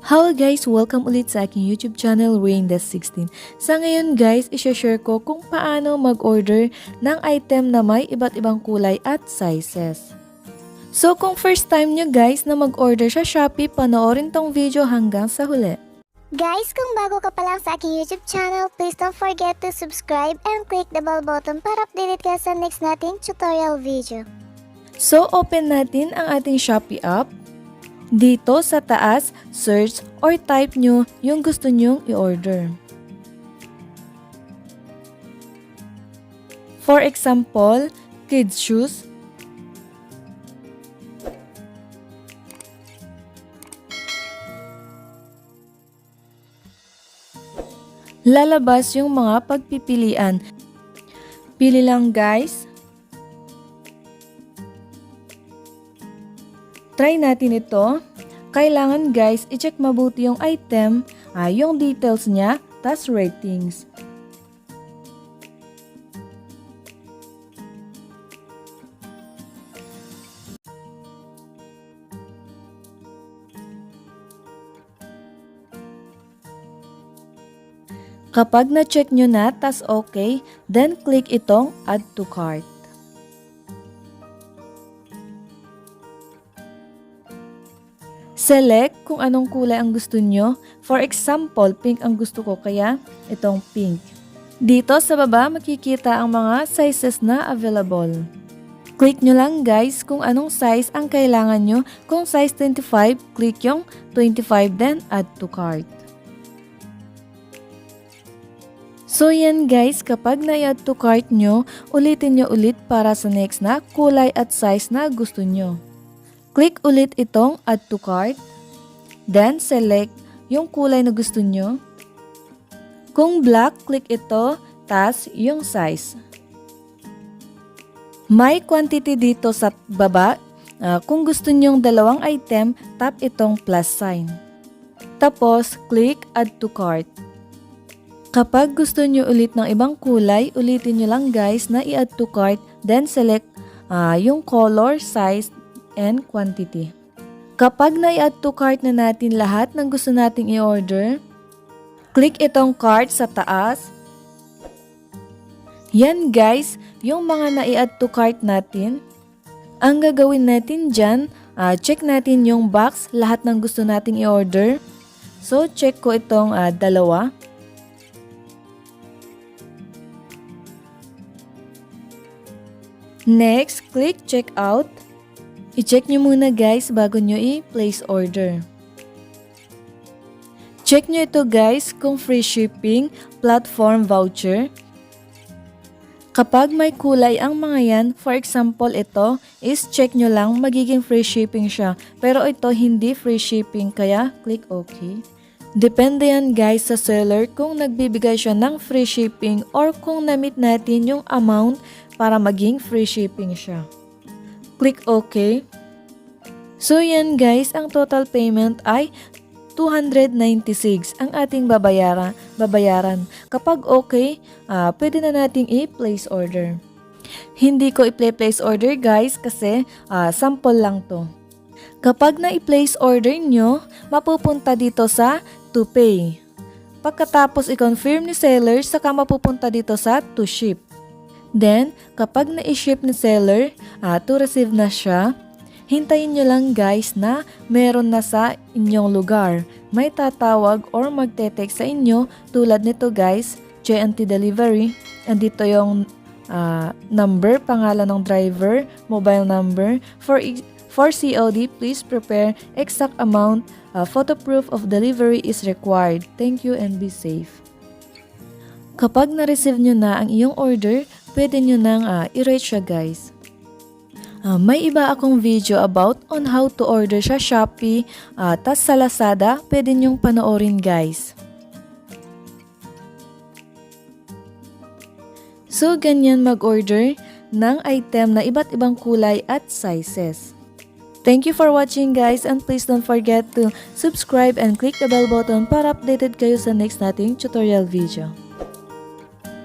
Hello guys! Welcome ulit sa aking YouTube channel, Rain16. Sa ngayon guys, isha-share ko kung paano mag-order ng item na may iba't ibang kulay at sizes. So kung first time nyo guys na mag-order sa Shopee, panoorin tong video hanggang sa huli. Guys, kung bago ka pa lang sa aking YouTube channel, please don't forget to subscribe and click the bell button para updated ka sa next nating tutorial video. So open natin ang ating Shopee app. Dito sa taas, search or type nyo yung gusto nyong i-order. For example, kids shoes. Lalabas yung mga pagpipilian. Pili lang guys. Try natin ito. Kailangan guys, i-check mabuti yung item, yung details niya, tas ratings. Kapag na-check nyo na, tas okay, then click itong add to cart. Select kung anong kulay ang gusto nyo. For example, pink ang gusto ko kaya itong pink. Dito sa baba makikita ang mga sizes na available. Click nyo lang guys kung anong size ang kailangan nyo. Kung size 25, click yung 25 then add to cart. So yan guys, kapag na-add to cart nyo, ulitin nyo ulit para sa next na kulay at size na gusto nyo. Click ulit itong add to cart, then select yung kulay na gusto nyo. Kung black, click ito, tas yung size. May quantity dito sa baba. Kung gusto nyong dalawang item, tap itong plus sign. Tapos, click add to cart. Kapag gusto nyo ulit ng ibang kulay, ulitin nyo lang guys na i-add to cart, then select yung color, size, and quantity. Kapag na-add to cart na natin lahat ng gusto nating i-order, click itong cart sa taas. Yan guys, yung mga na-add to cart natin. Ang gagawin natin dyan, check natin yung box, lahat ng gusto nating i-order. So, check ko itong dalawa. Next, click check out. I-check nyo muna guys bago nyo i-place order. Check nyo ito guys kung free shipping, platform voucher. Kapag may kulay ang mga yan, for example ito, is check nyo lang magiging free shipping siya. Pero ito hindi free shipping kaya click OK. Depende yan guys sa seller kung nagbibigay siya ng free shipping or kung na-meet natin yung amount para maging free shipping siya. Click OK. So yan guys, ang total payment ay 296 ang ating babayaran. Kapag okay, pwede na nating i-place order. Hindi ko i-place order guys kasi sample lang to. Kapag na-i-place order nyo, mapupunta dito sa to pay. Pagkatapos i-confirm ni seller, saka mapupunta dito sa to ship. Then, kapag na-ship ni seller, to receive na siya, hintayin nyo lang guys na meron na sa inyong lugar. May tatawag or magte-text sa inyo tulad nito guys, JNT Delivery. Andito yung number, pangalan ng driver, mobile number. For COD, please prepare exact amount. Photo proof of delivery is required. Thank you and be safe. Kapag na-receive nyo na ang iyong order, pwede nyo nang i-rate siya guys. May iba akong video about on how to order sa Shopee, tas sa Lazada, pwede nyong panoorin guys. So ganyan mag-order ng item na iba't ibang kulay at sizes. Thank you for watching guys and please don't forget to subscribe and click the bell button para updated kayo sa next nating tutorial video.